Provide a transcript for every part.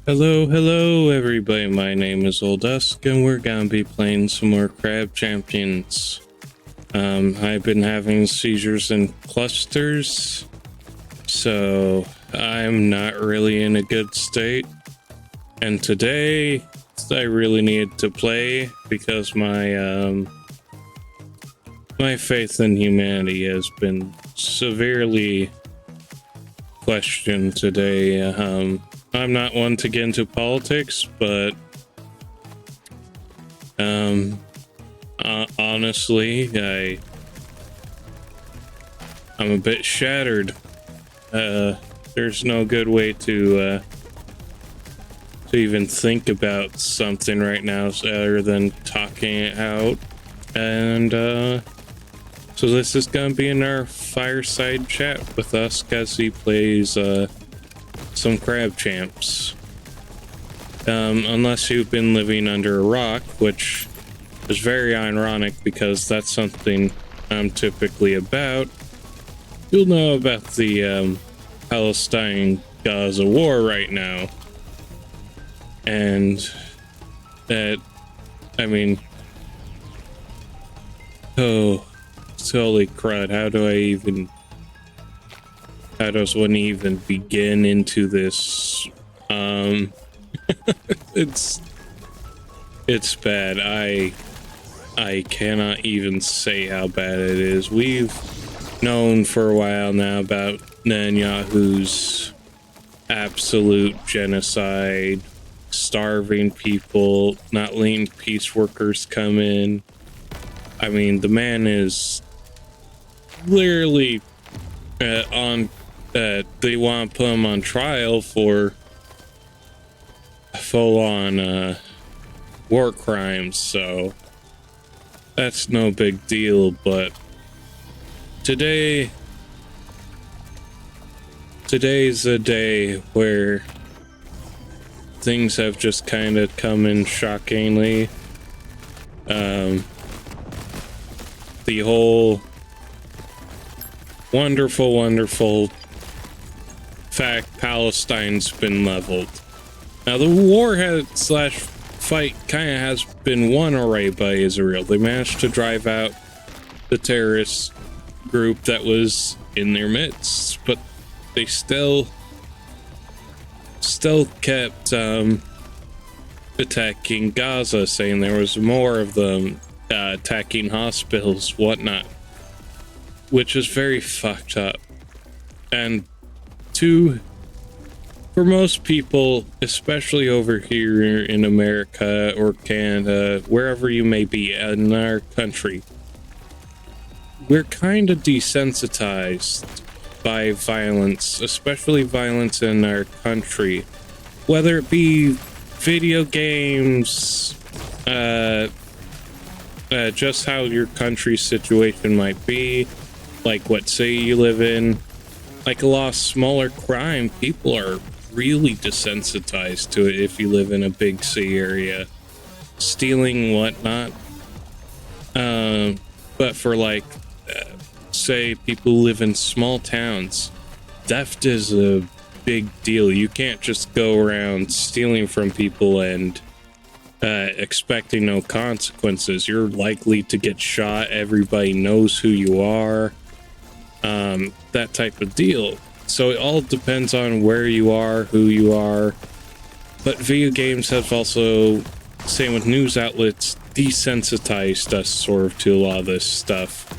Hello everybody, my name is Old Dusk and we're gonna be playing some more Crab Champions. I've been having seizures and clusters, so I'm not really in a good state. And today, I really need to play because my faith in humanity has been severely questioned today. I'm not one to get into politics, but honestly, I'm a bit shattered. There's no good way to even think about something right now other than talking it out. And so this is gonna be in our fireside chat with us as he plays some crab champs. Unless you've been living under a rock, which is very ironic because that's something I'm typically about. You'll know about the Palestine-Gaza war right now. And that, I mean, oh, holy crud, how does one even begin into this? It's bad. I cannot even say how bad it is. We've known for a while now about Netanyahu's absolute genocide, starving people, not letting peace workers come in. I mean, the man is literally they want to put him on trial for full-on war crimes, so that's no big deal. But today's a day where things have just kind of come in shockingly. The whole wonderful fact Palestine's been leveled. Now the war fight kind of has been won already by Israel. They managed to drive out the terrorist group that was in their midst, but they still kept attacking Gaza, saying there was more of them attacking hospitals, whatnot, which is very fucked up. And for most people, especially over here in America or Canada, wherever you may be in our country, we're kind of desensitized by violence, especially violence in our country, whether it be video games, just how your country's situation might be, like what city you live in. Like a lot of smaller crime, people are really desensitized to it if you live in a big city area. Stealing, whatnot. But for say people who live in small towns, theft is a big deal. You can't just go around stealing from people and expecting no consequences. You're likely to get shot. Everybody knows who you are. That type of deal. So it all depends on where you are, who you are. But video games have also, same with news outlets, desensitized us sort of to a lot of this stuff.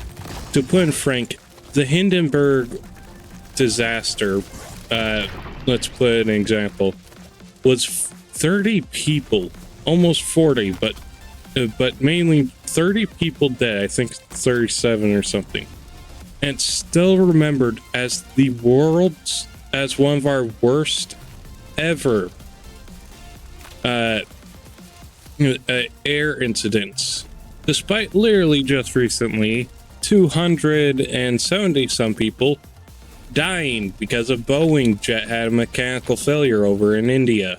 To put in frank, the Hindenburg disaster, let's put an example, was 30 people, almost 40, but mainly 30 people dead, I think 37 or something. And still remembered as as one of our worst ever air incidents, despite literally just recently 270 some people dying because a Boeing jet had a mechanical failure over in India.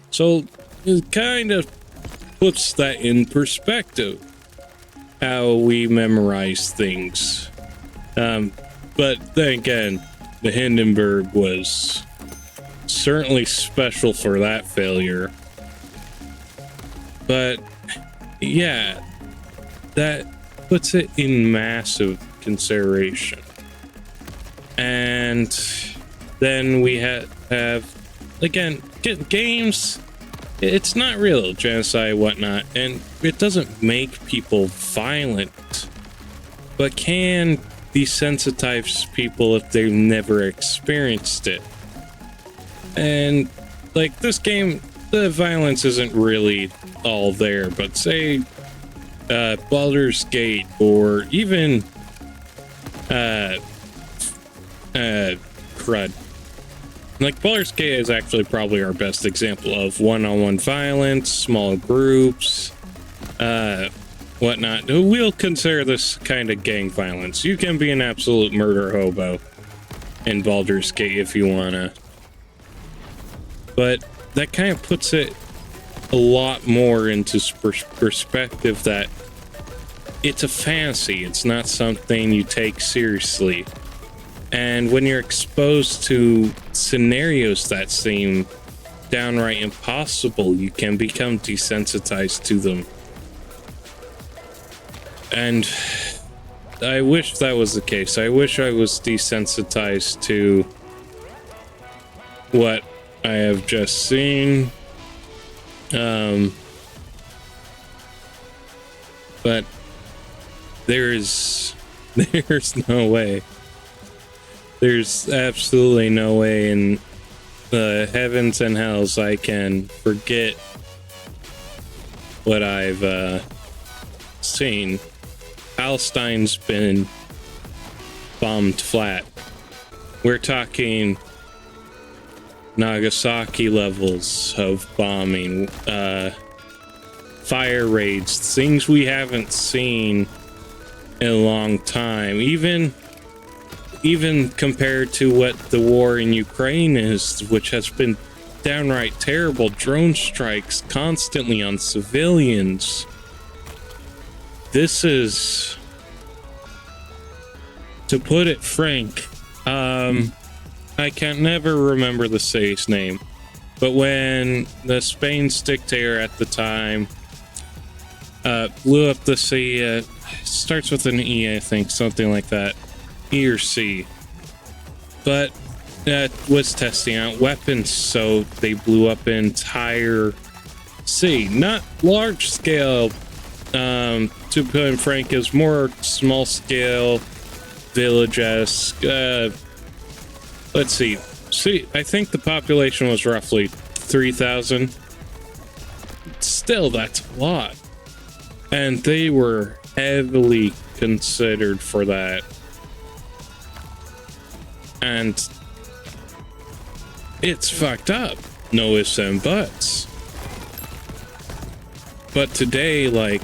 So it kind of puts that in perspective, how we memorize things. But then again, the Hindenburg was certainly special for that failure. But yeah, that puts it in massive consideration. And then we have again, games, it's not real genocide, whatnot, and it doesn't make people violent, but can desensitize people if they've never experienced it. And like this game, the violence isn't really all there, but say Baldur's Gate, or even crud. Like Baldur's Gate is actually probably our best example of one-on-one violence, small groups, whatnot. We'll consider this kind of gang violence. You can be an absolute murder hobo in Baldur's Gate if you wanna. But that kind of puts it a lot more into perspective that it's a fantasy. It's not something you take seriously. And when you're exposed to scenarios that seem downright impossible, you can become desensitized to them. And I wish that was the case. I wish I was desensitized to what I have just seen. But there's no way. There's absolutely no way in the heavens and hells I can forget what I've seen. Palestine's been bombed flat. We're talking Nagasaki levels of bombing, fire raids, things we haven't seen in a long time. Even compared to what the war in Ukraine is, which has been downright terrible. Drone strikes constantly on civilians. This is, to put it frank, I can never remember the city's name, but when the Spain's dictator at the time blew up the city, starts with an E, I think, something like that. E or C, but was testing out weapons, so they blew up an entire city. Not large scale, to put in frank, is more small scale, village-esque. Let's see, I think the population was roughly 3,000. Still, that's a lot, and they were heavily considered for that. And it's fucked up, no ifs and buts. But today, like,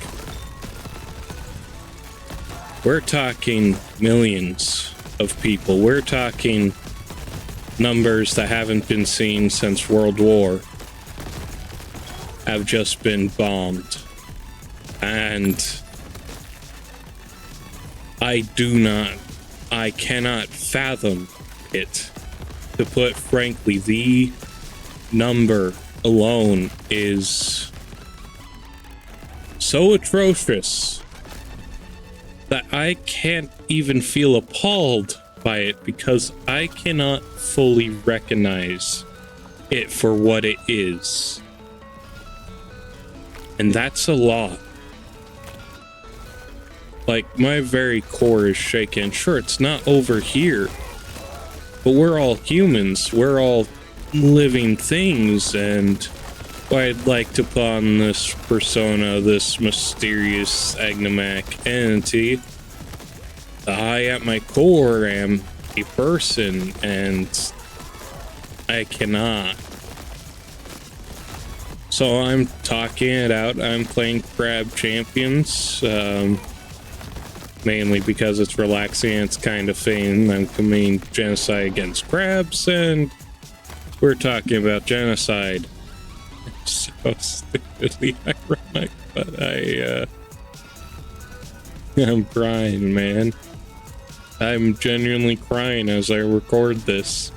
we're talking millions of people. We're talking numbers that haven't been seen since World War have just been bombed. And I cannot fathom it. To put frankly, the number alone is so atrocious that I can't even feel appalled by it, because I cannot fully recognize it for what it is. And that's a lot. Like, my very core is shaken. Sure, it's not over here, but we're all humans. We're all living things, and I'd like to put on this persona, this mysterious agnomach entity. I, at my core, am a person, and I cannot. So I'm talking it out. I'm playing Crab Champions, mainly because it's relaxing and it's kind of fun. I'm committing genocide against crabs, and we're talking about genocide. It's so stupidly ironic, but I'm crying, man. I'm genuinely crying as I record this.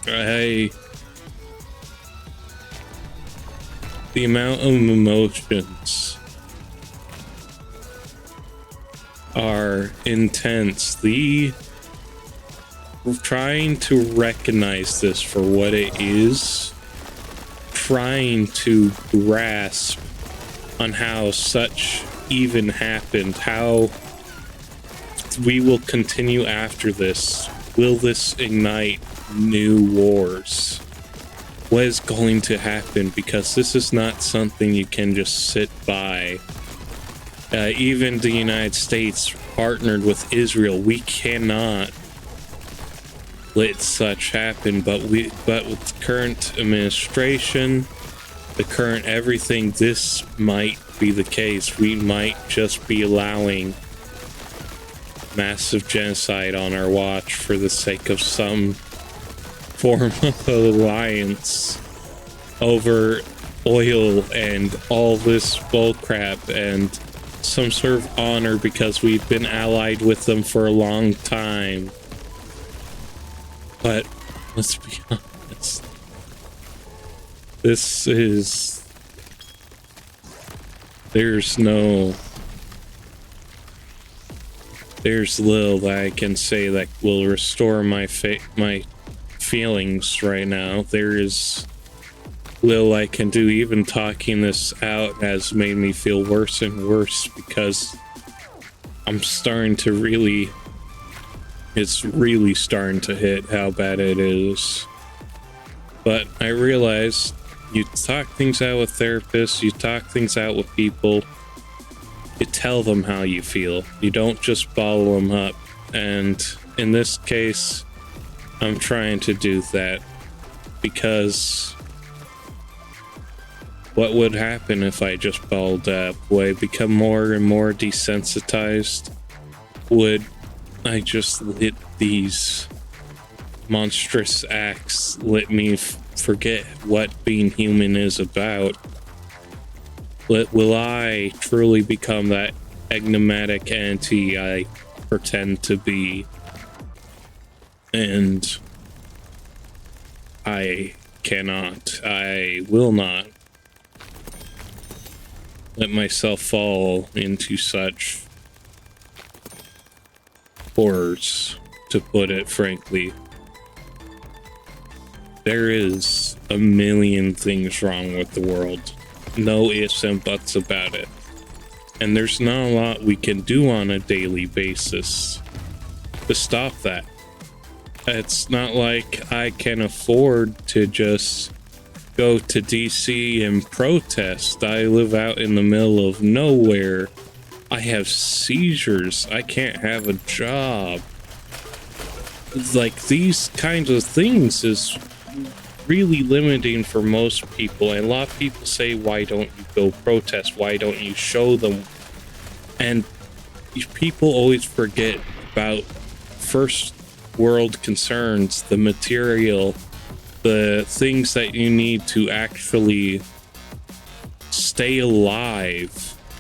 The amount of emotions are intense. Trying to recognize this for what it is, trying to grasp on how such even happened, how we will continue after this. Will this ignite new wars? What is going to happen? Because this is not something you can just sit by. Even the United States partnered with Israel. We cannot let such happen, but with the current administration, the current everything, this might be the case. We might just be allowing massive genocide on our watch for the sake of some form of alliance over oil and all this bullcrap and some sort of honor because we've been allied with them for a long time. But let's be honest, there's little that I can say that will restore my feelings right now. There is little I can do. Even talking this out has made me feel worse and worse because I'm starting to it's really starting to hit how bad it is. But I realize you talk things out with therapists, you talk things out with people, you tell them how you feel. You don't just bottle them up. And in this case, I'm trying to do that because what would happen if I just bottled up? Would I become more and more desensitized? Would I just let these monstrous acts let me forget what being human is about? Will I truly become that enigmatic entity I pretend to be? And I cannot, I will not let myself fall into such horrors, to put it frankly. There is a million things wrong with the world. No ifs and buts about it. And there's not a lot we can do on a daily basis to stop that. It's not like I can afford to just go to DC and protest. I live out in the middle of nowhere. I have seizures. I can't have a job. Like, these kinds of things is really limiting for most people. And a lot of people say, why don't you go protest? Why don't you show them? And people always forget about first world concerns, the material, the things that you need to actually stay alive: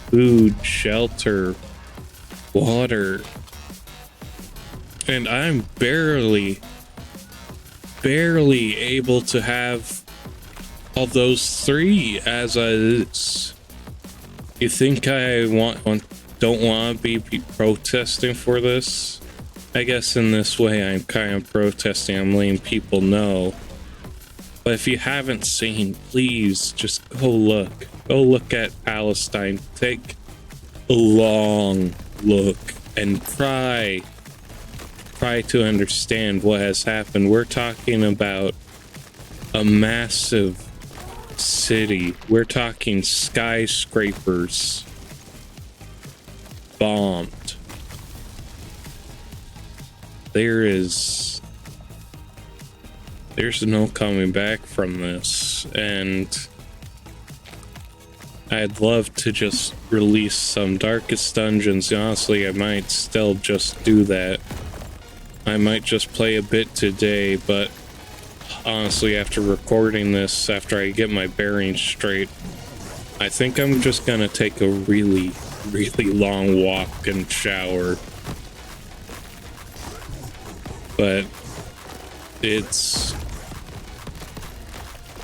food, shelter, water. And I'm barely able to have all those three as is. You think I don't want to be protesting for this? I guess in this way I'm kind of protesting. I'm letting people know. But if you haven't seen, please just go look. Go look at Palestine. Take a long look and try to understand what has happened. We're talking about a massive city. We're talking skyscrapers bombed. There's no coming back from this, and I'd love to just release some Darkest Dungeons. Honestly, I might still just do that. I might just play a bit today, but honestly, after recording this, after I get my bearings straight, I think I'm just gonna take a really long walk and shower. But it's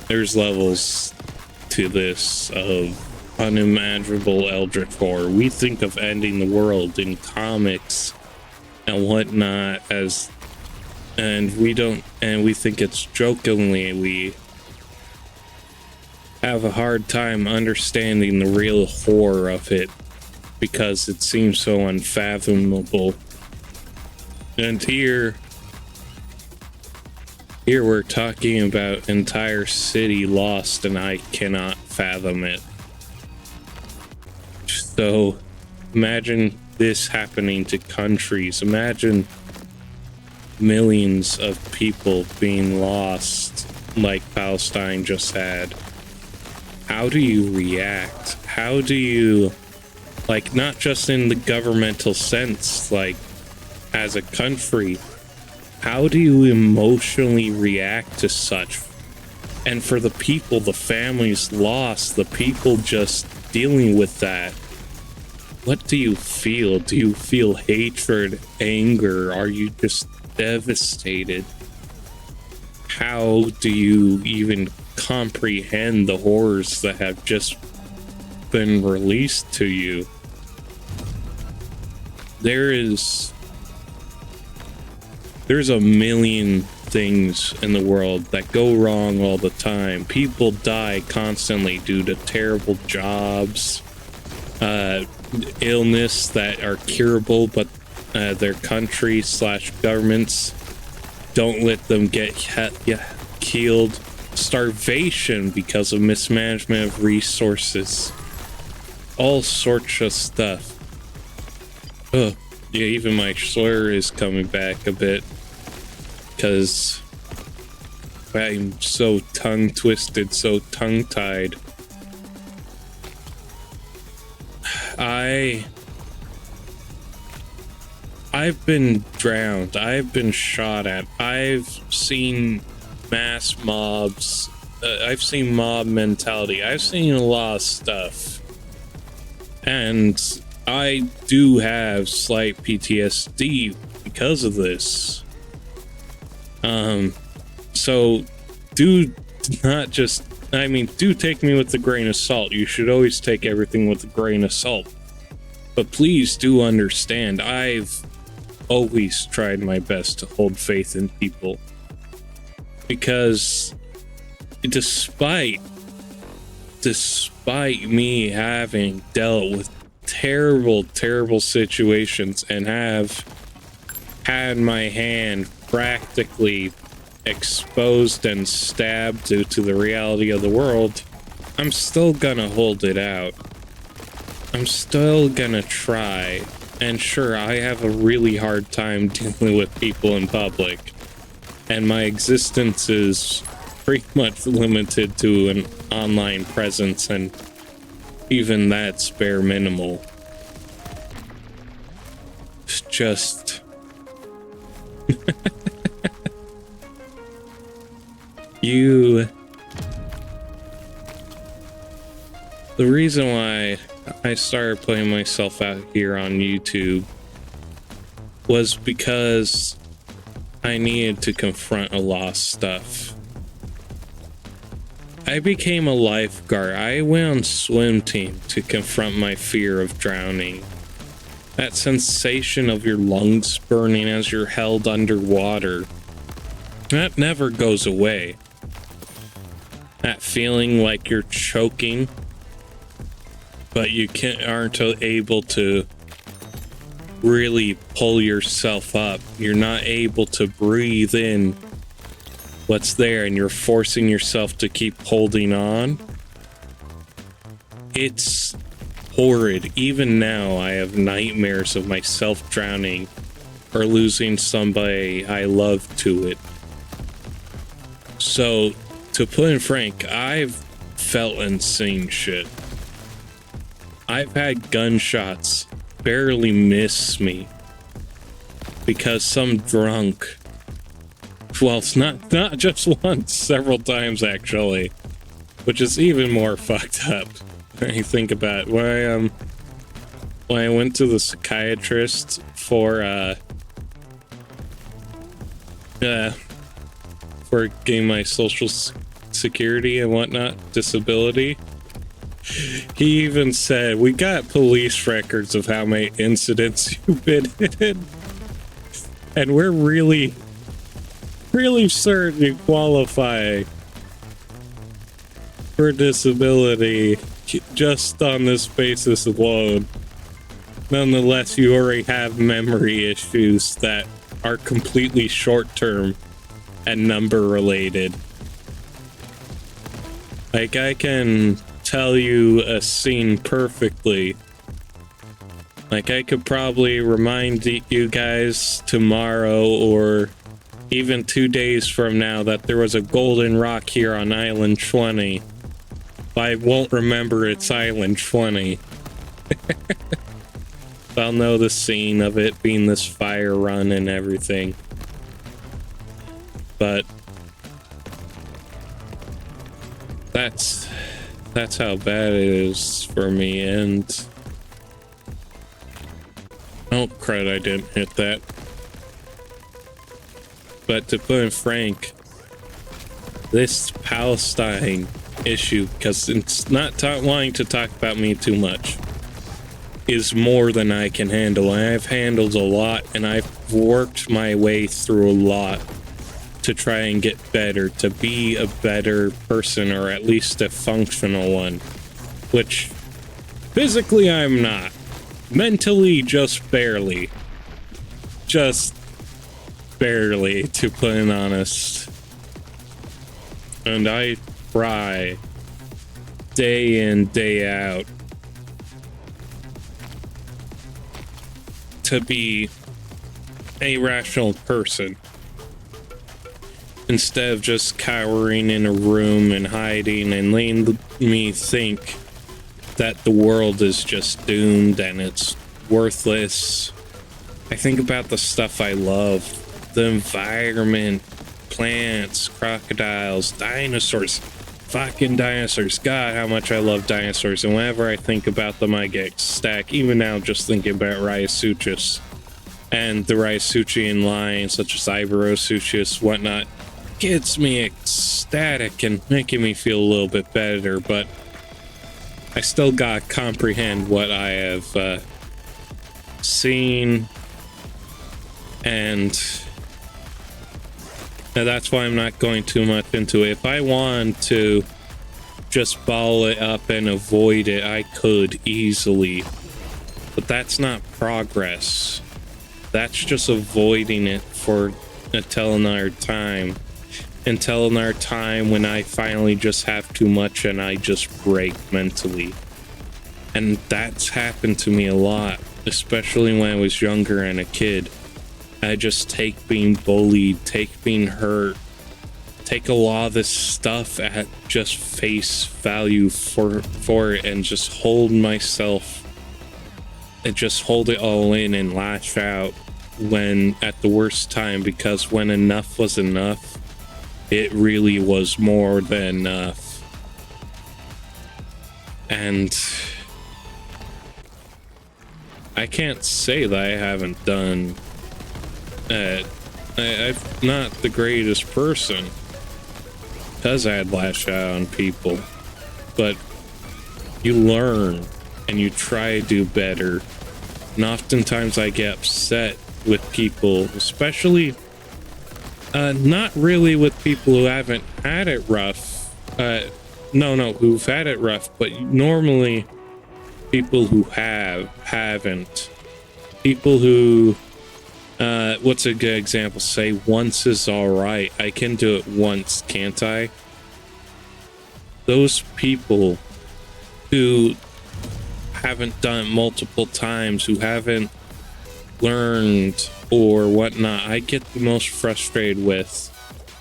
there's levels to this of unimaginable eldritch horror. We think of ending the world in comics and whatnot as, and we think it's jokingly. We have a hard time understanding the real horror of it because it seems so unfathomable. And here we're talking about entire city lost, and I cannot fathom it. So imagine this happening to countries. Imagine millions of people being lost like Palestine just had. How do you react? How do you, like, not just in the governmental sense, like as a country, how do you emotionally react to such? And for the people, the families lost, the people just dealing with that, what do you feel? Do you feel hatred, anger? Are you just devastated? How do you even comprehend the horrors that have just been released to you? There's a million things in the world that go wrong all the time. People die constantly due to terrible jobs, illness that are curable, but their country / governments don't let them get killed. Starvation because of mismanagement of resources. All sorts of stuff. Ugh. Yeah, even my slur is coming back a bit because I'm so tongue-twisted, so tongue-tied. I've been drowned. I've been shot at. I've seen mass mobs. I've seen mob mentality. I've seen a lot of stuff. And I do have slight PTSD because of this. So do not just, do take me with a grain of salt. You should always take everything with a grain of salt. But please do understand, I've always tried my best to hold faith in people. Because despite me having dealt with terrible situations and have had my hand practically exposed and stabbed due to the reality of the world, I'm still gonna hold it out. I'm still gonna try. And sure, I have a really hard time dealing with people in public, and my existence is pretty much limited to an online presence, and even that's bare minimal. It's just the reason why I started putting myself out here on YouTube was because I needed to confront a lot of stuff. I became a lifeguard. I went on swim team to confront my fear of drowning. That sensation of your lungs burning as you're held underwater, that never goes away. That feeling like you're choking, but you aren't able to really pull yourself up. You're not able to breathe in what's there, and you're forcing yourself to keep holding on. It's horrid. Even now, I have nightmares of myself drowning or losing somebody I love to it. So, to put it frank, I've felt insane shit. I've had gunshots barely miss me because some drunk, well, it's not just once, several times actually, which is even more fucked up when you think about it. When I went to the psychiatrist for getting my social security and whatnot, disability. He even said, we got police records of how many incidents you've been in. And we're really certain you qualify for disability just on this basis alone. Nonetheless, you already have memory issues that are completely short-term and number-related. Like, I can tell you a scene perfectly. Like, I could probably remind you guys tomorrow or even 2 days from now that there was a golden rock here on Island 20. But I won't remember it's Island 20. I'll know the scene of it being this fire run and everything. But that's how bad it is for me. And oh crud, I didn't hit that. But to put it frank, this Palestine issue, because it's not wanting to talk about me too much, is more than I can handle. I've handled a lot, and I've worked my way through a lot to try and get better, to be a better person, or at least a functional one, which physically I'm not. Mentally, just barely, to put it honest. And I try day in, day out to be a rational person instead of just cowering in a room and hiding and letting me think that the world is just doomed and it's worthless. I think about the stuff I love, the environment, plants, crocodiles, dinosaurs, fucking dinosaurs. God, how much I love dinosaurs. And whenever I think about them, I get ecstatic. Even now, just thinking about Rheasuchus and the Rheasuchian lions, such as Iberosuchus, whatnot, gets me ecstatic and making me feel a little bit better. But I still gotta comprehend what I have seen, and that's why I'm not going too much into it. If I wanted to just ball it up and avoid it, I could easily. But that's not progress. That's just avoiding it for until another time. Until another time when I finally just have too much and I just break mentally. And that's happened to me a lot, especially when I was younger and a kid. I just take being bullied, take being hurt, take a lot of this stuff at just face value for it, and just hold myself and just hold it all in and lash out when at the worst time, because when enough was enough, it really was more than enough. And I can't say that I haven't done I'm not the greatest person because I had lashed out on people, but you learn and you try to do better. And oftentimes I get upset with people, especially not really with people who haven't had it rough. Who've had it rough, but normally people who haven't. People who what's a good example? Say once is all right. I can do it once, can't I? Those people who haven't done it multiple times, who haven't learned or whatnot, I get the most frustrated with,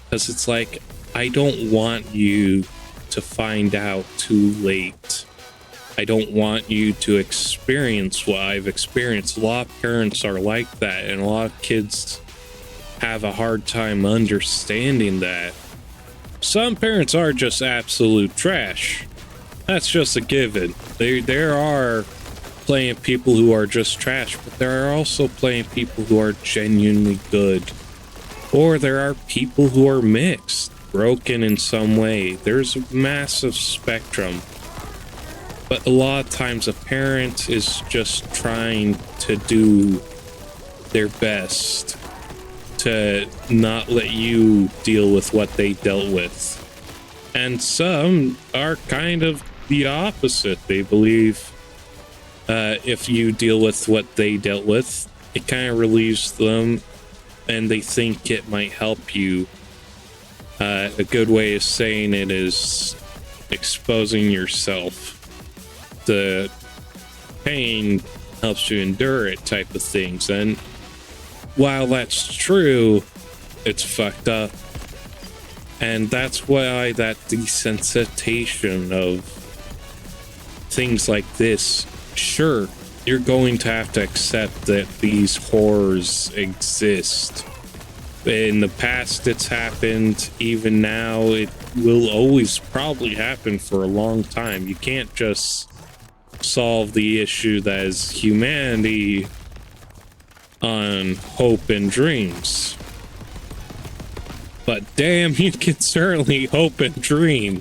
because it's like, I don't want you to find out too late. I don't want you to experience what I've experienced. A lot of parents are like that, and a lot of kids have a hard time understanding that. Some parents are just absolute trash. That's just a given. There are plenty of people who are just trash, but there are also plenty of people who are genuinely good. Or there are people who are mixed. broken in some way. There's a massive spectrum. But a lot of times a parent is just trying to do their best to not let you deal with what they dealt with. And some are kind of the opposite. They believe if you deal with what they dealt with, it kind of relieves them, and they think it might help you. A good way of saying it is exposing yourself. The pain helps you endure it type of things. And while that's true, it's fucked up. And that's why that desensitization of things like this, sure, you're going to have to accept that these horrors exist. In the past it's happened, even now it will always probably happen for a long time. You can't just solve the issue that is humanity on hope and dreams. But damn, you can certainly hope and dream.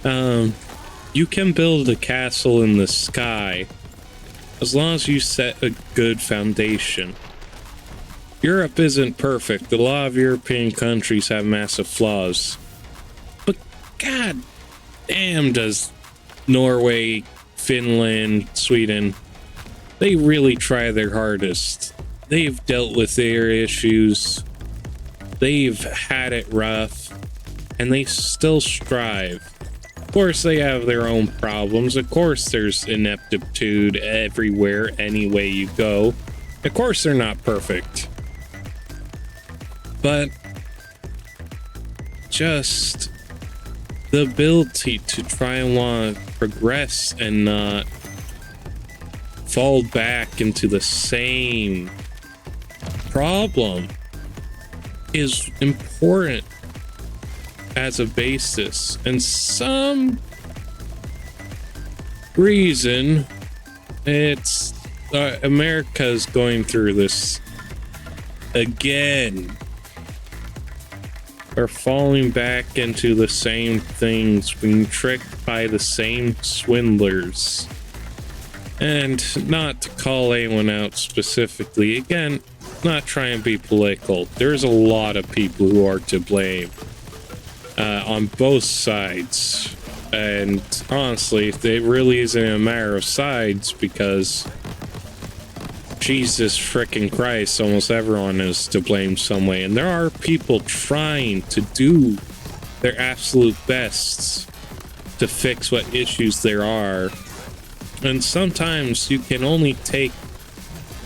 You can build a castle in the sky as long as you set a good foundation. Europe isn't perfect. A lot of European countries have massive flaws. But god damn, does Norway, Finland, Sweden, they really try their hardest. They've dealt with their issues. They've had it rough, and they still strive. Of course, they have their own problems. Of course, there's ineptitude everywhere, any way you go. Of course, they're not perfect. But just the ability to try and want to progress and not fall back into the same problem is important as a basis. And some reason it's America's going through this again. We're falling back into the same things, being tricked by the same swindlers. And not to call anyone out specifically, again, not trying to be political. There's a lot of people who are to blame on both sides. And honestly, it really isn't a matter of sides, because Jesus frickin' Christ, almost everyone is to blame some way. And there are people trying to do their absolute best to fix what issues there are. And sometimes you can only take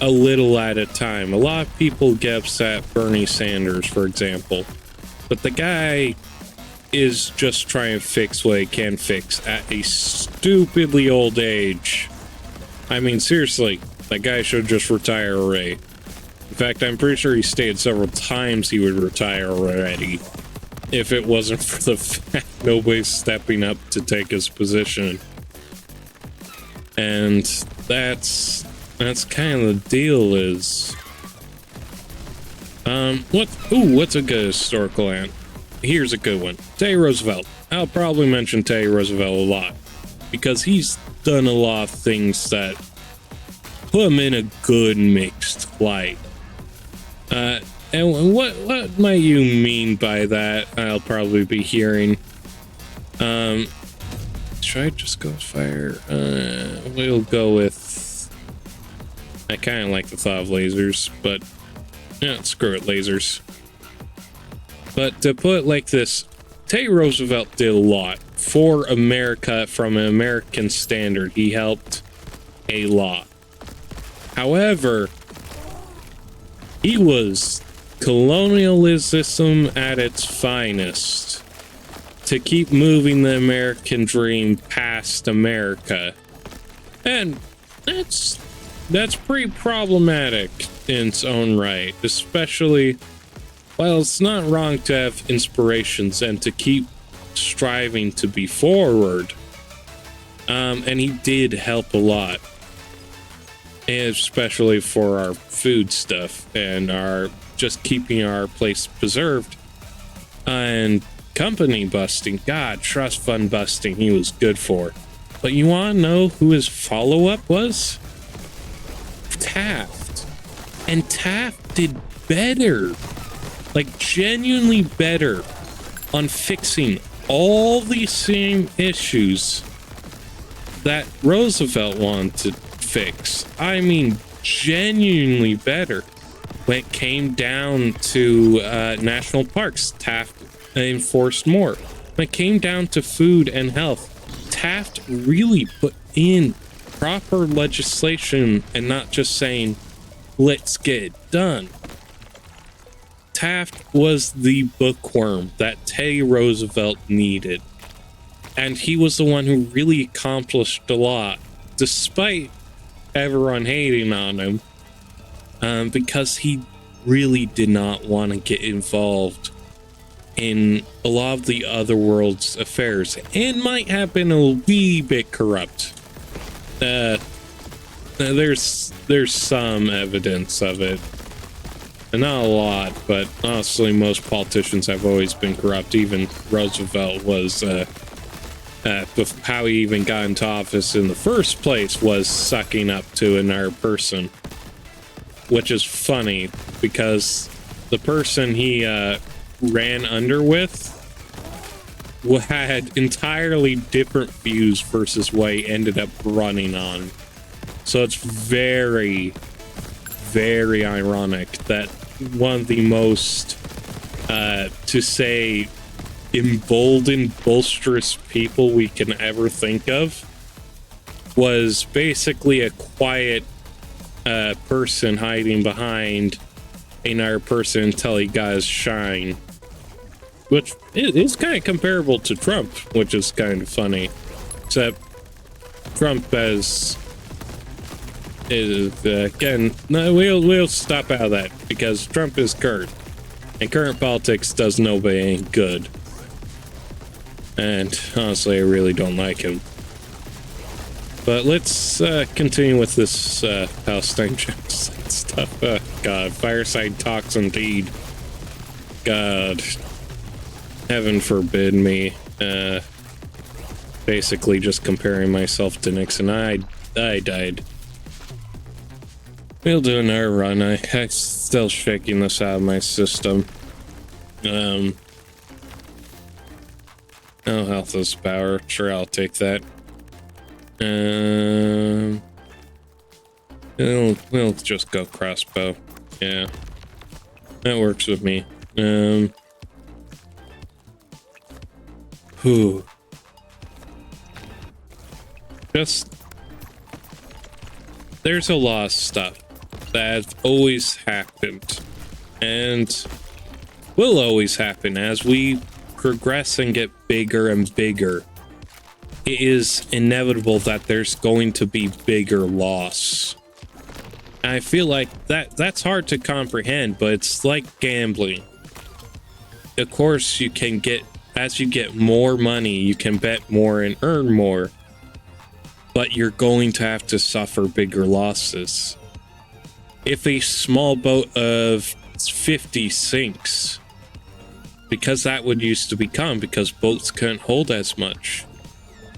a little at a time. A lot of people get upset at Bernie Sanders, for example. But the guy is just trying to fix what he can fix at a stupidly old age. I mean, seriously, that guy should just retire already. In fact, I'm pretty sure he stated several times he would retire already if it wasn't for the fact nobody's stepping up to take his position. And that's kind of the deal is... what's a good historical ant? Here's a good one. Teddy Roosevelt. I'll probably mention Teddy Roosevelt a lot, because he's done a lot of things that put him in a good mixed light. And what might you mean by that? I'll probably be hearing. Should I just go with fire? We'll go with... I kind of like the thought of lasers, but yeah, screw it, lasers. But to put it like this, Teddy Roosevelt did a lot for America from an American standard. He helped a lot. However, he was colonialism at its finest to keep moving the American dream past America. And that's pretty problematic in its own right, especially, well, it's not wrong to have inspirations and to keep striving to be forward. And he did help a lot, especially for our food stuff and our just keeping our place preserved. And company busting, God, trust fund busting, he was good for. But you want to know who his follow-up was? Taft. And Taft did better, like genuinely better, on fixing all these same issues that Roosevelt wanted to fix. I mean, genuinely better. When it came down to national parks, Taft enforced more. When it came down to food and health, Taft really put in proper legislation and not just saying, let's get it done. Taft was the bookworm that Teddy Roosevelt needed. And he was the one who really accomplished a lot, despite everyone hating on him, because he really did not want to get involved in a lot of the other world's affairs, and might have been a wee bit corrupt. There's some evidence of it, and not a lot, but honestly, most politicians have always been corrupt. Even Roosevelt was, how he even got into office in the first place was sucking up to another person, which is funny because the person he ran under with had entirely different views versus what he ended up running on. So it's very, very ironic that one of the most, to say, emboldened, bolsterous people we can ever think of was basically a quiet person hiding behind another person until he got his shine, which is kind of comparable to Trump, which is kind of funny, except Trump is again, no, we'll stop out of that because Trump is current, and current politics does nobody any good. And honestly, I really don't like him. But let's continue with this Palestine genocide stuff. God, Fireside talks indeed. God, heaven forbid me. Basically just comparing myself to Nixon. I died. We'll do another run. I'm still shaking this out of my system. Oh, health is power. Sure, I'll take that. We'll just go crossbow. Yeah, that works with me. Whew. Just, there's a lot of stuff that always happened and will always happen as we progress and get bigger and bigger. It is inevitable that there's going to be bigger loss. And I feel like that's hard to comprehend, but it's like gambling. Of course, you can get, as you get more money, you can bet more and earn more, but you're going to have to suffer bigger losses. If a small boat of 50 sinks, because that would used to become, because boats couldn't hold as much.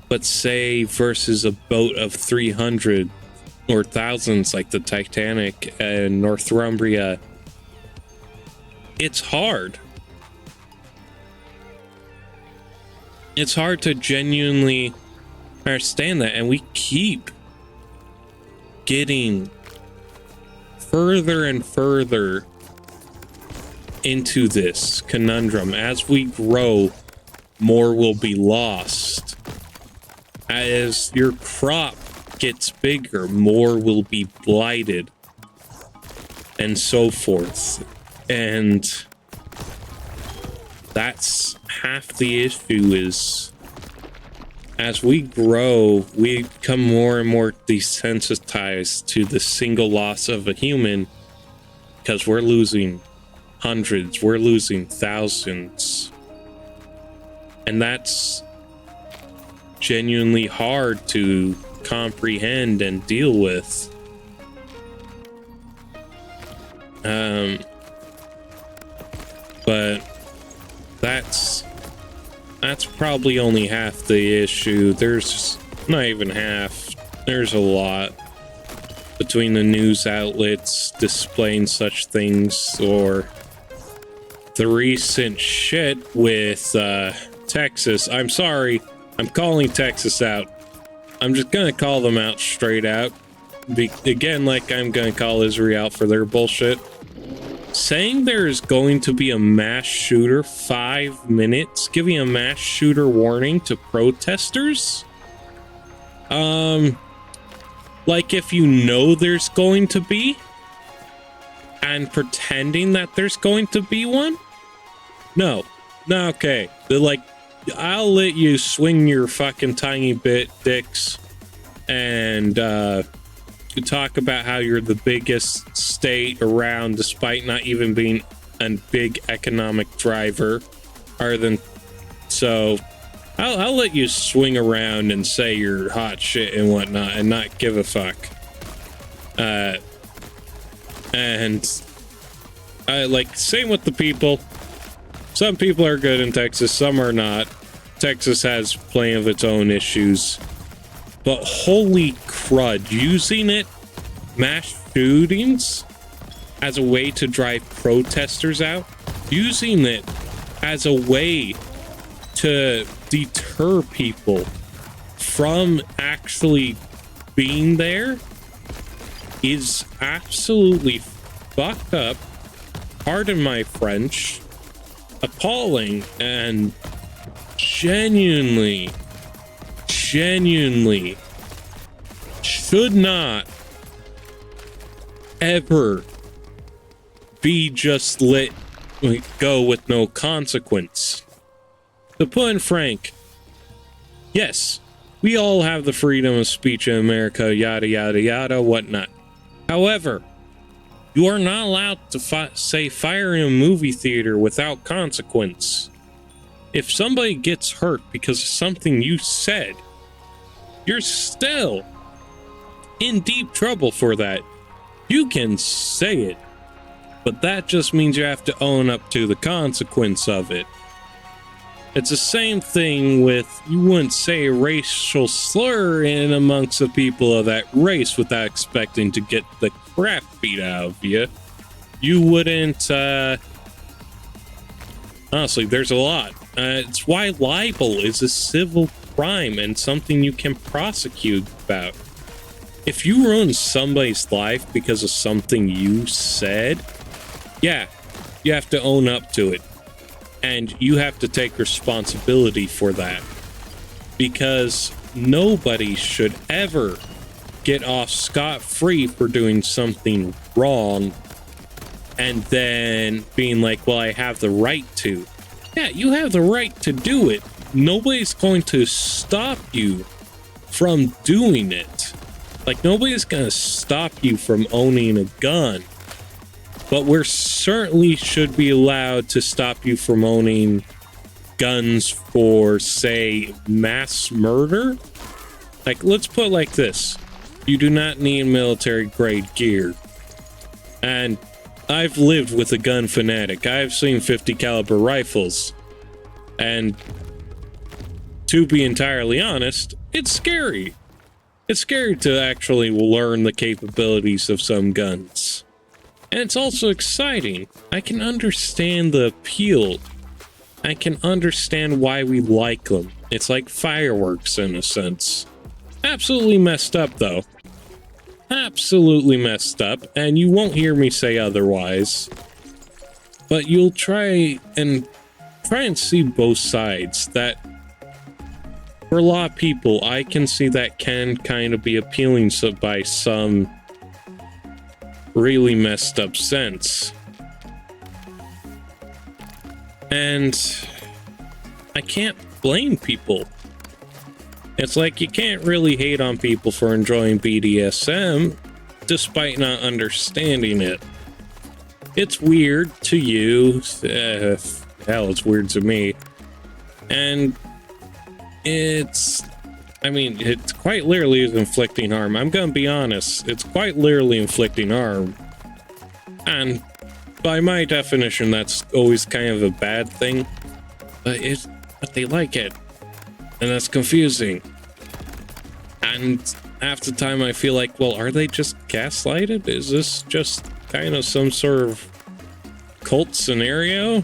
But say versus a boat of 300 or thousands like the Titanic and Northumbria, it's hard. It's hard to genuinely understand that, and we keep getting further and further into this conundrum. As we grow, more will be lost. As your crop gets bigger, more will be blighted, and so forth. And that's half the issue. Is as we grow, we become more and more desensitized to the single loss of a human, because we're losing hundreds, we're losing thousands, and that's genuinely hard to comprehend and deal with. But that That's probably only half the issue. There's not even half. There's a lot between the news outlets displaying such things, or the recent shit with Texas. I'm sorry, I'm calling Texas out. I'm just gonna call them out straight out. Again, like I'm gonna call Israel out for their bullshit. Saying there's going to be a mass shooter 5 minutes, giving a mass shooter warning to protesters? Like if you know there's going to be, and pretending that there's going to be one? No. No, okay. They're like, I'll let you swing your fucking tiny bit dicks and talk about how you're the biggest state around despite not even being a big economic driver, other than so I'll let you swing around and say you're hot shit and whatnot and not give a fuck. Like, same with the people. Some people are good in Texas, some are not. Texas has plenty of its own issues. But holy crud, using mass shootings as a way to drive protesters out, using it as a way to deter people from actually being there is absolutely fucked up, pardon my French, appalling, and genuinely should not ever be just let go with no consequence. To put in frank, yes, we all have the freedom of speech in America, yada yada yada, whatnot. However, you are not allowed to say fire in a movie theater without consequence. If somebody gets hurt because of something you said, you're still in deep trouble for that. You can say it, but that just means you have to own up to the consequence of it. It's the same thing with, you wouldn't say a racial slur in amongst the people of that race without expecting to get the crap beat out of you. You wouldn't, honestly, there's a lot. It's why libel is a civil crime and something you can prosecute about. If you ruin somebody's life because of something you said, yeah, you have to own up to it. And you have to take responsibility for that. Because nobody should ever get off scot-free for doing something wrong and then being like, well, I have the right to. Yeah, you have the right to do it. Nobody's going to stop you from doing it. Like, nobody's going to stop you from owning a gun. But we certainly should be allowed to stop you from owning guns for, say, mass murder. Like, let's put it like this. You do not need military-grade gear. And I've lived with a gun fanatic. I've seen 50 caliber rifles. And to be entirely honest, it's scary. It's scary to actually learn the capabilities of some guns. And it's also exciting. I can understand the appeal. I can understand why we like them. It's like fireworks in a sense. Absolutely messed up though. Absolutely messed up, and you won't hear me say otherwise. But you'll try and see both sides. That for a lot of people, I can see that can kind of be appealing by some really messed up sense. And I can't blame people. It's like you can't really hate on people for enjoying BDSM despite not understanding it. It's weird to you. Hell, it's weird to me. And it's quite literally inflicting harm. I'm gonna be honest. It's quite literally inflicting harm. And by my definition, that's always kind of a bad thing. But but they like it. And that's confusing. And half the time I feel like, well, are they just gaslighted? Is this just kind of some sort of cult scenario?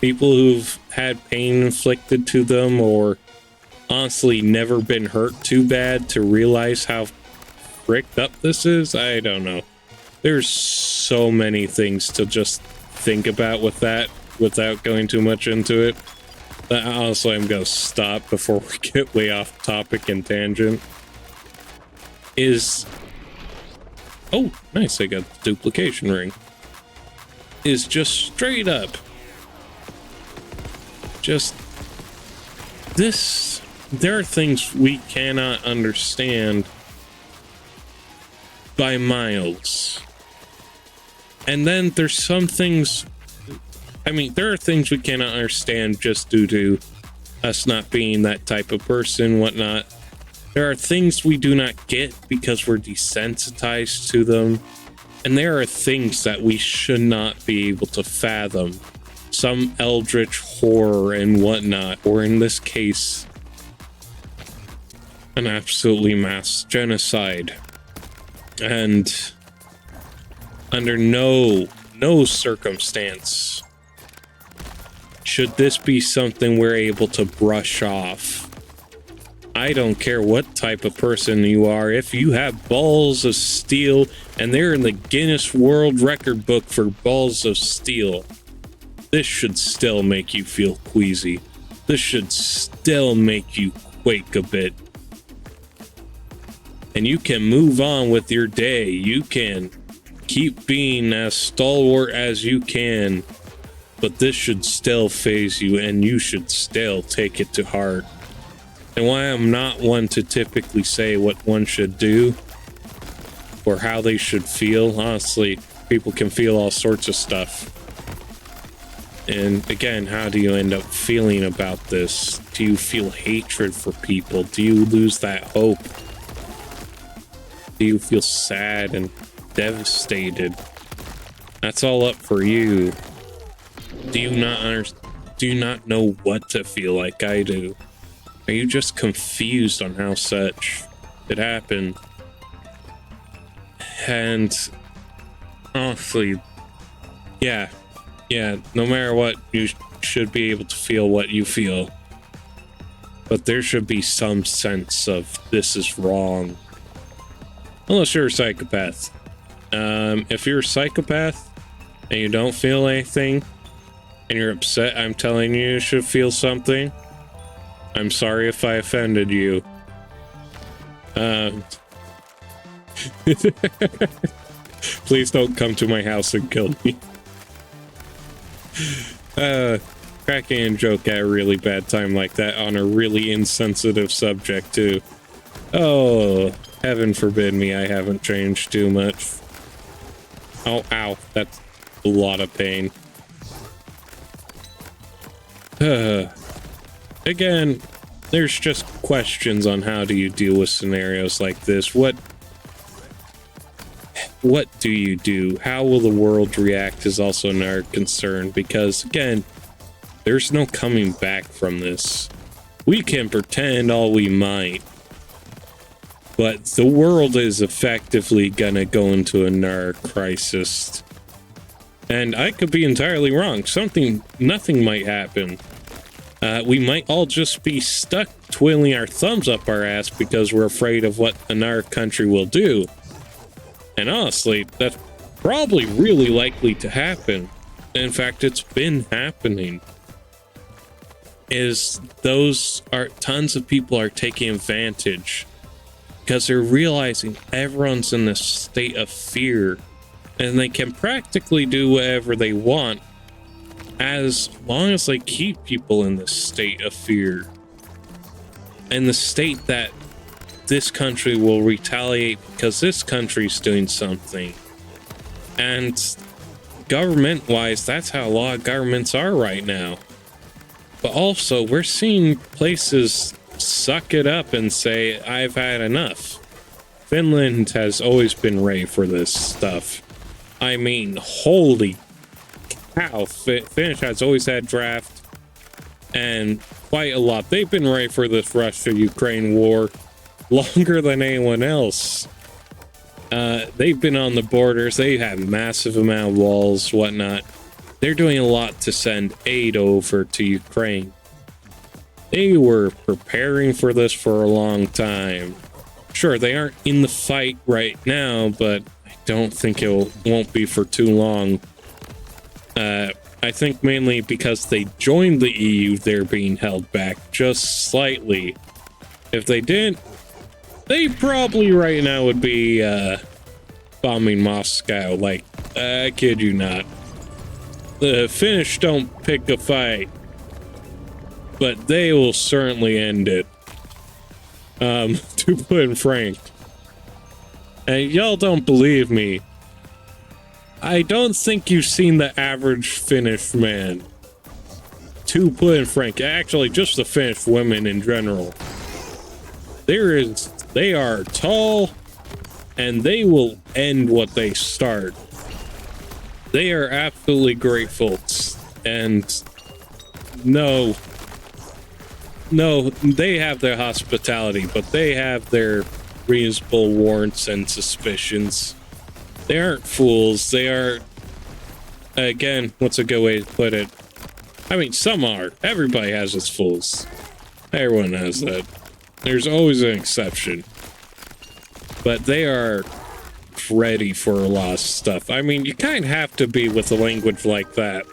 People who've had pain inflicted to them, or honestly never been hurt too bad to realize how fricked up this is? I don't know. There's so many things to just think about with that without going too much into it. Honestly, I'm gonna stop before we get way off topic and tangent. Oh, nice, I got the duplication ring. Is just straight up. Just this. There are things we cannot understand by miles. And then there's some things, I mean, there are things we cannot understand just due to us not being that type of person, whatnot. There are things we do not get because we're desensitized to them. And there are things that we should not be able to fathom. Some eldritch horror and whatnot, or in this case, an absolutely mass genocide. And under no circumstance should this be something we're able to brush off. I don't care what type of person you are. If you have balls of steel, and they're in the Guinness World Record book for balls of steel, this should still make you feel queasy. This should still make you quake a bit. And you can move on with your day. You can keep being as stalwart as you can, but this should still phase you, and you should still take it to heart. And why I'm not one to typically say what one should do or how they should feel. Honestly, people can feel all sorts of stuff. And again, how do you end up feeling about this? Do you feel hatred for people? Do you lose that hope? Do you feel sad and devastated? That's all up for you. Do you not know what to feel like I do? Are you just confused on how such it happened? And honestly, yeah, no matter what, you should be able to feel what you feel. But there should be some sense of this is wrong. Unless you're a psychopath. If you're a psychopath and you don't feel anything and you're upset, I'm telling you, you should feel something. I'm sorry if I offended you. Please don't come to my house and kill me. Cracking a joke at a really bad time like that on a really insensitive subject too. Oh, heaven forbid me, I haven't changed too much. Oh, ow, that's a lot of pain. Again, there's just questions on how do you deal with scenarios like this. What do you do? How will the world react is also another concern, because again, there's no coming back from this. We can pretend all we might, but the world is effectively gonna go into another crisis. And I could be entirely wrong. Nothing might happen. We might all just be stuck twiddling our thumbs up our ass because we're afraid of what another country will do. And honestly, that's probably really likely to happen. In fact, it's been happening. Tons of people are taking advantage because they're realizing everyone's in this state of fear and they can practically do whatever they want as long as they keep people in this state of fear. And the state that this country will retaliate because this country's doing something. And government-wise, that's how a lot of governments are right now. But also, we're seeing places suck it up and say, I've had enough. Finland has always been Rave for this stuff. I mean, holy cow. Finnish has always had draft. and quite a lot. They've been ready for this Russia-Ukraine war longer than anyone else. They've been on the borders. They have massive amount of walls, whatnot. They're doing a lot to send aid over to Ukraine. They were preparing for this for a long time. Sure, they aren't in the fight right now, but I don't think it won't be for too long. I think mainly because they joined the EU, they're being held back just slightly. If they didn't, they probably right now would be bombing Moscow. Like, I kid you not. The Finnish don't pick a fight, but they will certainly end it. To put it frank. And y'all don't believe me. I don't think you've seen the average Finnish man. To put it frank, actually just the Finnish women in general. They are tall, and they will end what they start. They are absolutely great folks, and no, they have their hospitality, but they have their reasonable warrants and suspicions. They aren't fools. They are, again, what's a good way to put it? I mean, some are. Everybody has its fools. Everyone has that. There's always an exception. But they are ready for a lot of stuff. I mean, you kind of have to be with a language like that.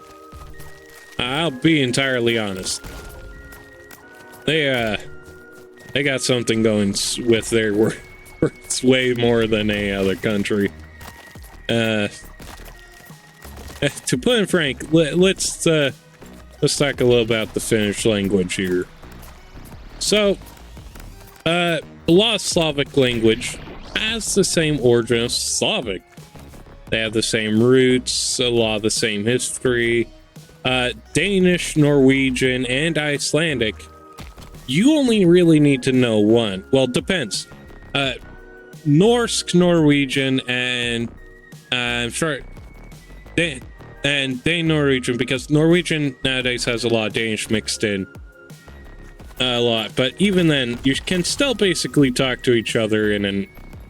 I'll be entirely honest. They got something going with their words way more than any other country. To put it frank, let's talk a little about the Finnish language here. So, a lot of Slavic language has the same origin of Slavic. They have the same roots, a lot of the same history. Danish, Norwegian, and Icelandic. You only really need to know one. Well, it depends. Norse, Norwegian, and I'm sorry, Norwegian, because Norwegian nowadays has a lot of Danish mixed in. A lot, but even then, you can still basically talk to each other in an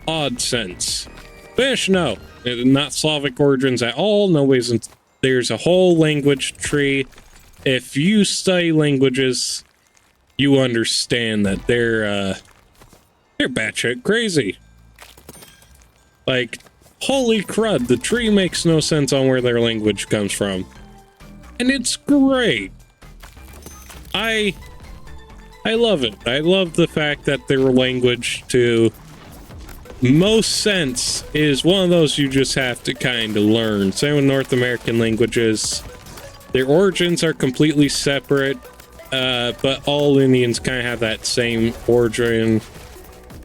odd sense. Finnish, no. Not Slavic origins at all. There's a whole language tree. If you study languages, you understand that they're batshit crazy. Like, holy crud, the tree makes no sense on where their language comes from. And it's great. I love it. I love the fact that their language, to most sense, is one of those you just have to kind of learn. Same with North American languages. Their origins are completely separate, but all Indians kind of have that same origin.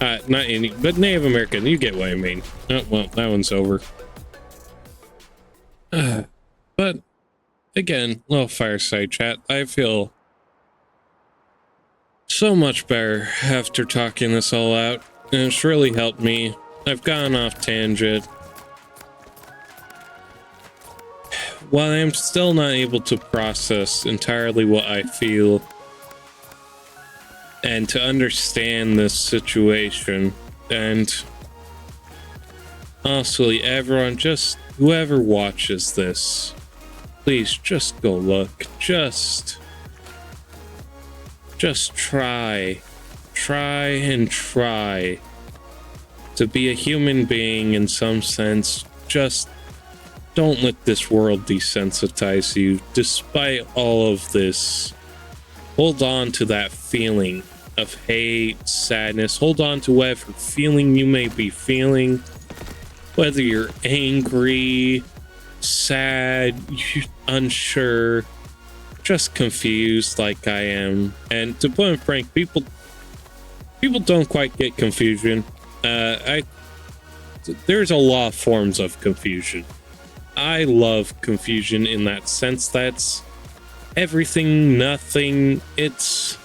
Not Indian, but Native American. You get what I mean. Oh, well, that one's over. But, again, little fireside chat. I feel so much better after talking this all out, and it's really helped me. I've gone off tangent. While I'm still not able to process entirely what I feel and to understand this situation, and honestly, everyone, just whoever watches this, please just go look. Just try to be a human being in some sense. Just don't let this world desensitize you. Despite all of this, hold on to that feeling of hate, sadness. Hold on to whatever feeling you may be feeling, whether you're angry, sad, unsure, just confused like I am. And to put it frank, people don't quite get confusion. There's a lot of forms of confusion. I love confusion in that sense. That's everything, nothing. It's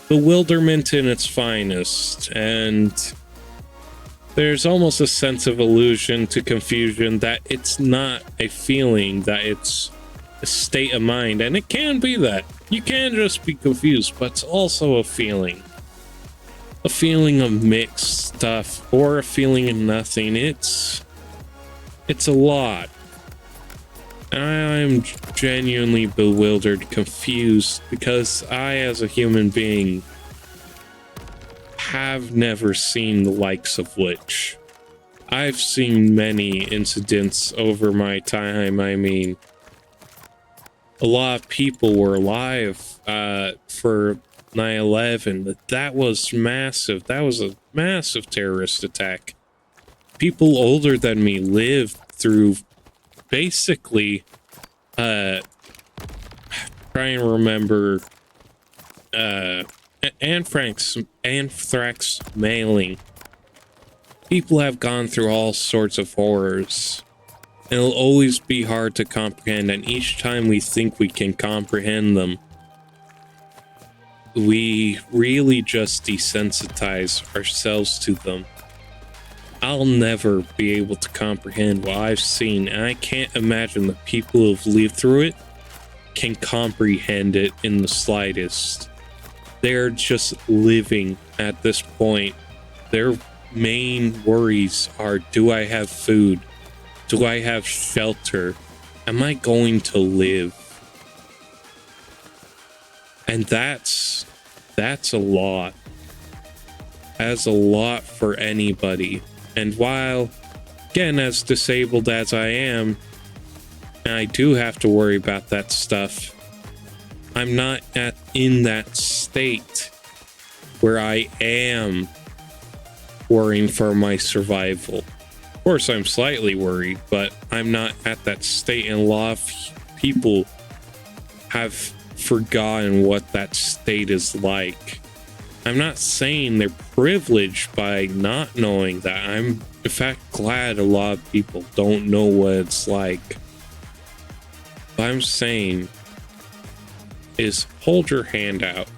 bewilderment in its finest. And there's almost a sense of illusion to confusion, that it's not a feeling, that it's a state of mind, and it can be that. You can just be confused, but it's also a feeling. A feeling of mixed stuff, or a feeling of nothing. It's a lot. I'm genuinely bewildered, confused, because I, as a human being, have never seen the likes of which. I've seen many incidents over my time. I mean, a lot of people were alive for 9/11, but that was massive. That was a massive terrorist attack. People older than me lived through basically try and remember anthrax mailing. People have gone through all sorts of horrors. It'll always be hard to comprehend, and each time we think we can comprehend them, we really just desensitize ourselves to them. I'll never be able to comprehend what I've seen, and I can't imagine the people who've lived through it can comprehend it in the slightest. They're just living at this point. Their main worries are, do I have food? Do I have shelter? Am I going to live? And that's a lot. That's a lot for anybody. And while, again, as disabled as I am, I do have to worry about that stuff, I'm not in that state where I am worrying for my survival. Of course, I'm slightly worried, but I'm not at that state, and a lot of people have forgotten what that state is like. I'm not saying they're privileged by not knowing that. I'm, in fact, glad a lot of people don't know what it's like. What I'm saying is, hold your hand out.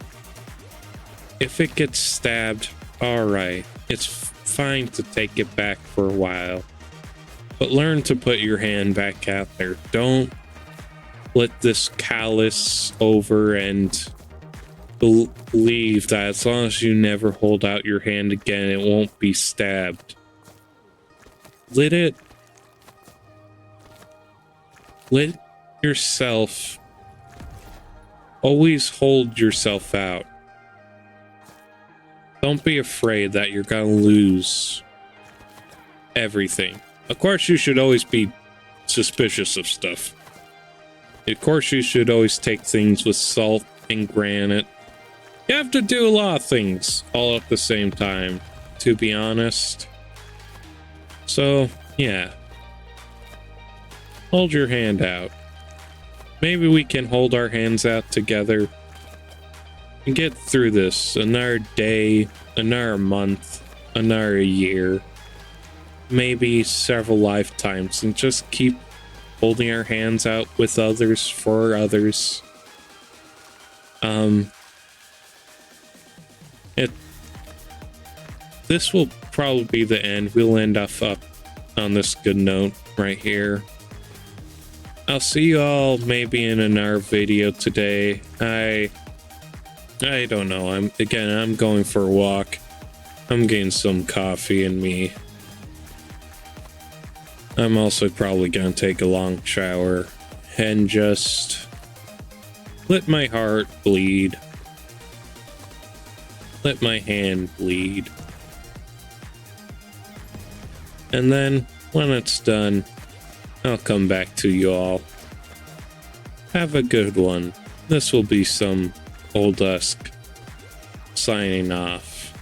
If it gets stabbed, alright, it's fine to take it back for a while. But learn to put your hand back out there. Don't let this callous over and believe that as long as you never hold out your hand again, it won't be stabbed. Let yourself always hold yourself out. Don't be afraid that you're gonna lose everything. Of course, you should always be suspicious of stuff. Of course, you should always take things with salt and granite. You have to do a lot of things all at the same time, to be honest. So, yeah. Hold your hand out. Maybe we can hold our hands out together and get through this. Another day, another month, another year, maybe several lifetimes, and just keep holding our hands out with others, for others. This will probably be the end. We'll end up on this good note right here. I'll see you all maybe in another video today. I don't know. I'm going for a walk. I'm getting some coffee in me. I'm also probably gonna take a long shower and just let my heart bleed. Let my hand bleed. And then when it's done, I'll come back to you all. Have a good one. This will be some Old Dusk signing off.